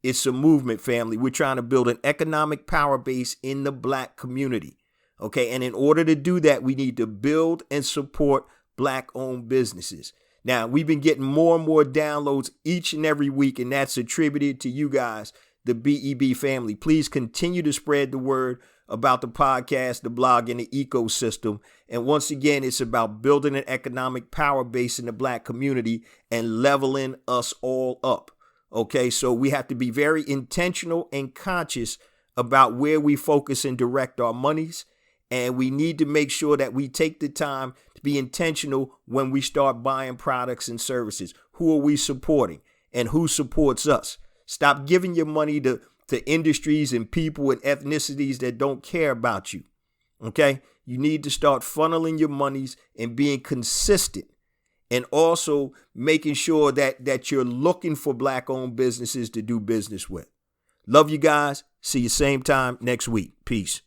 It's a movement, family. We're trying to build an economic power base in the Black community. Okay, and in order to do that, we need to build and support Black-owned businesses. Now, we've been getting more and more downloads each and every week, and that's attributed to you guys, the BEB family. Please continue to spread the word about the podcast, the blog, and the ecosystem. And once again, it's about building an economic power base in the Black community and leveling us all up. Okay, so we have to be very intentional and conscious about where we focus and direct our monies. And we need to make sure that we take the time to be intentional when we start buying products and services. Who are we supporting and who supports us? Stop giving your money to industries and people and ethnicities that don't care about you. Okay? You need to start funneling your monies and being consistent, and also making sure that you're looking for Black-owned businesses to do business with. Love you guys. See you same time next week. Peace.